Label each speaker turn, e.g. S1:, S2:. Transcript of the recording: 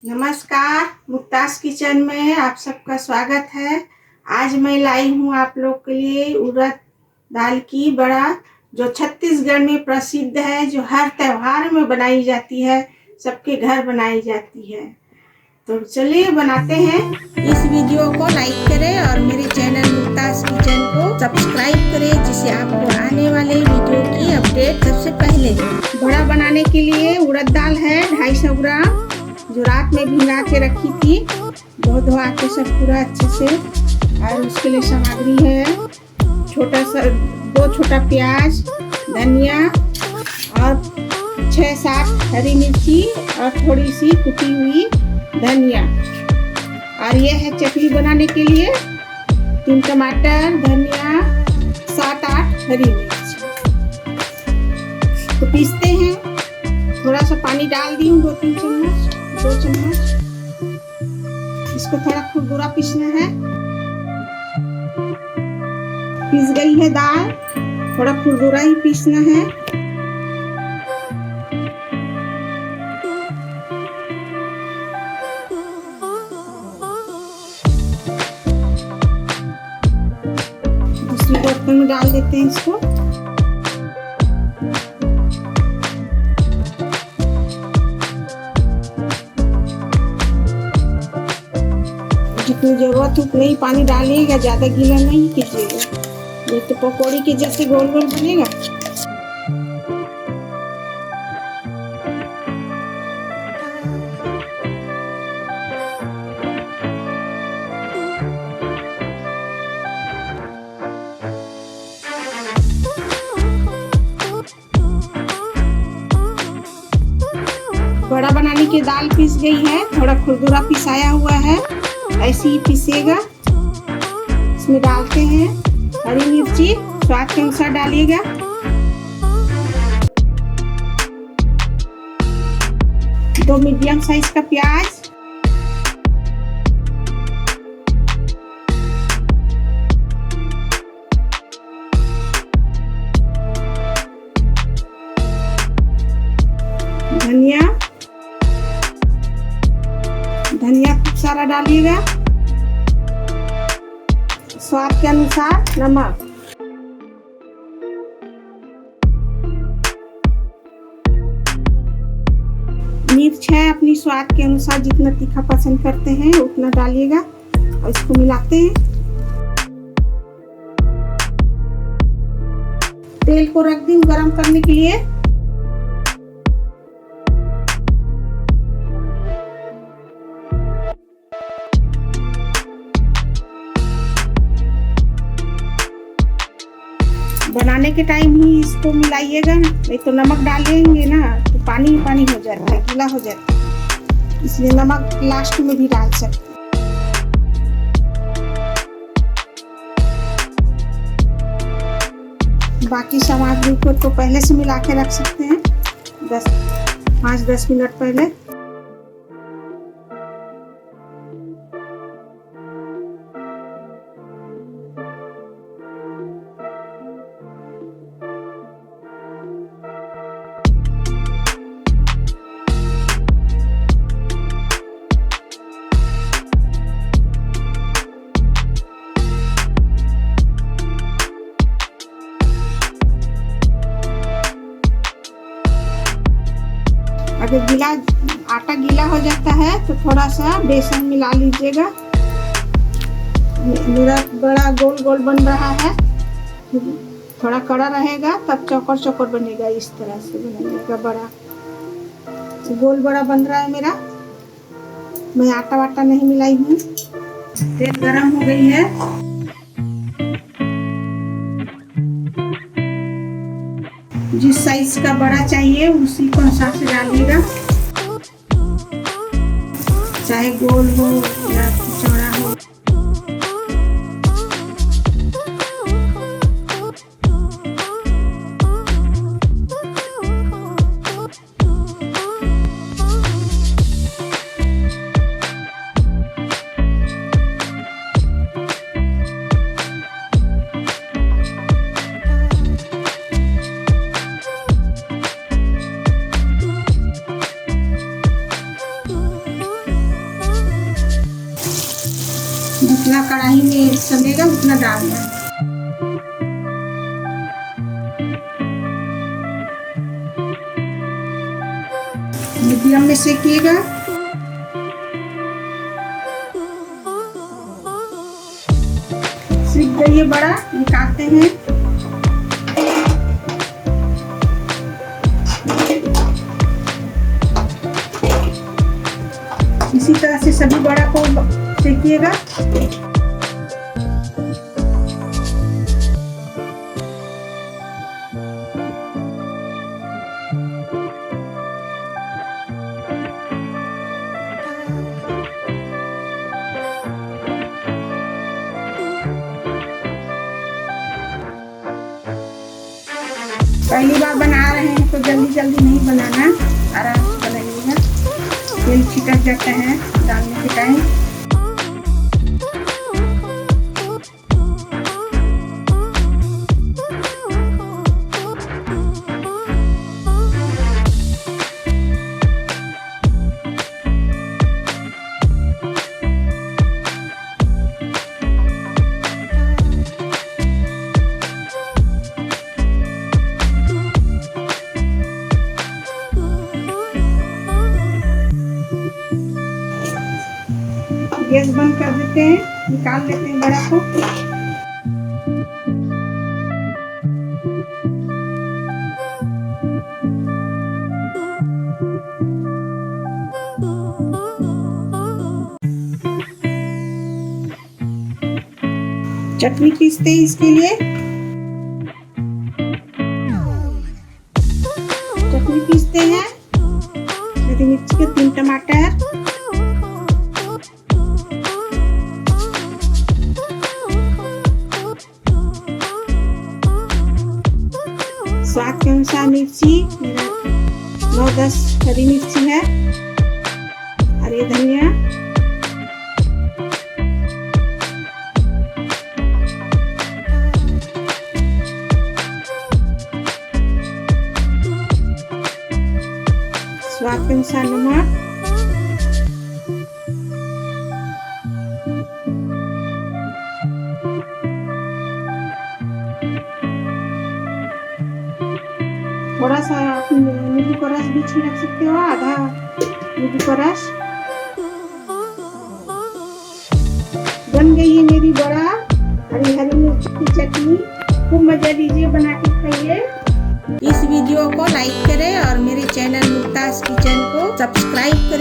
S1: नमस्कार, मुक्तास किचन में आप सबका स्वागत है। आज मैं लाई हूँ आप लोग के लिए उड़द दाल की बड़ा, जो छत्तीसगढ़ में प्रसिद्ध है, जो हर त्योहार में बनाई जाती है, सबके घर बनाई जाती है। तो चलिए बनाते हैं। इस वीडियो को लाइक करें और मेरे चैनल मुक्तास किचन को सब्सक्राइब करें, जिससे आपको आने वाले वीडियो की अपडेट सबसे पहले। बड़ा बनाने के लिए उड़द दाल है 250 ग्राम, जो रात में भिगा के रखी थी, धो के सब पूरा अच्छे से। और उसके लिए सामग्री है छोटा सा 2 छोटा प्याज, धनिया और 6-7 हरी मिर्ची और थोड़ी सी कुटी हुई धनिया। और ये है चटनी बनाने के लिए 3 टमाटर, धनिया, 7-8 हरी मिर्च। तो पीसते हैं। थोड़ा सा पानी डाल दी हूँ, 2 चम्मच। इसको थोड़ा खुरदुरा पीसना है। पीस गई है दाल, थोड़ा खुरदुरा ही पीसना है। दूसरी बर्तन में डाल देते हैं इसको। जितनी जरूरत उतना ही पानी डालिएगा, ज्यादा गीला नहीं कीजिएगा, ये तो पकौड़ी के जैसे गोल गोल बनेगा। बड़ा बनाने की दाल पीस गई है, थोड़ा खुरदुरा पिसाया हुआ है, ऐसे ही पीसेगा। इसमें डालते हैं हरी मिर्ची, स्वाद के अनुसार डालिएगा। दो मीडियम साइज का प्याज, धनिया खूब सारा डालिएगा। स्वाद के अनुसार नमक, मिर्च है अपनी स्वाद के अनुसार, जितना तीखा पसंद करते हैं उतना डालिएगा। और इसको मिलाते हैं। तेल को रख दी गरम करने के लिए। बनाने के टाइम ही इसको मिलाइएगा, नहीं तो नमक डालेंगे ना तो पानी पानी हो जाता है, गीला हो जाता है। इसलिए नमक लास्ट में भी डाल सकते हैं। बाकी सामग्री को तो पहले से मिला के रख सकते हैं, 5-10 मिनट पहले। अगर आटा गीला हो जाता है तो थोड़ा सा बेसन मिला लीजिएगा। मेरा बड़ा गोल गोल बन रहा है, थोड़ा कड़ा रहेगा तब चौकोर चौकोर बनेगा। इस तरह से बनेगा बड़ा, तो गोल बड़ा बन रहा है मेरा। मैं आटा वाटा नहीं मिलाई हूँ। तेल गरम हो गई है। जिस साइज का बड़ा चाहिए उसी को अनुसार से डालिएगा, चाहे गोल हो या चौड़ा हो। जितना कढ़ाई में समेगा उतना डालना है। मीडियम में सेकिएगा। सीख गई है बड़ा, निकालते हैं। इसी तरह से सभी बड़ा को सेकिएगा। पहली बार बना रहे हैं तो जल्दी जल्दी नहीं बनाना, आराम से बनाइएगा। तेल छिटक जाता है डालने के टाइम। गैस बंद कर देते हैं, निकाल लेते हैं बड़ा को। चटनी पीसते हैं इसके लिए। चटनी पीसते हैं। हरी मिर्च के 3 टमाटर, स्वाद के अनुसार मिर्ची, 9-10 हरी मिर्ची है, हरी धनिया, स्वाद के अनुसार नमक, थोड़ा सा नींबू का रस भी छिड़क सकते हो, आधा नींबू का रस। बन गई है मेरी बड़ा हरी मिर्च की चटनी। खूब मजा लीजिए, बना के खाइए। इस वीडियो को लाइक करें और मेरे चैनल मुक्ता किचन को सब्सक्राइब करें।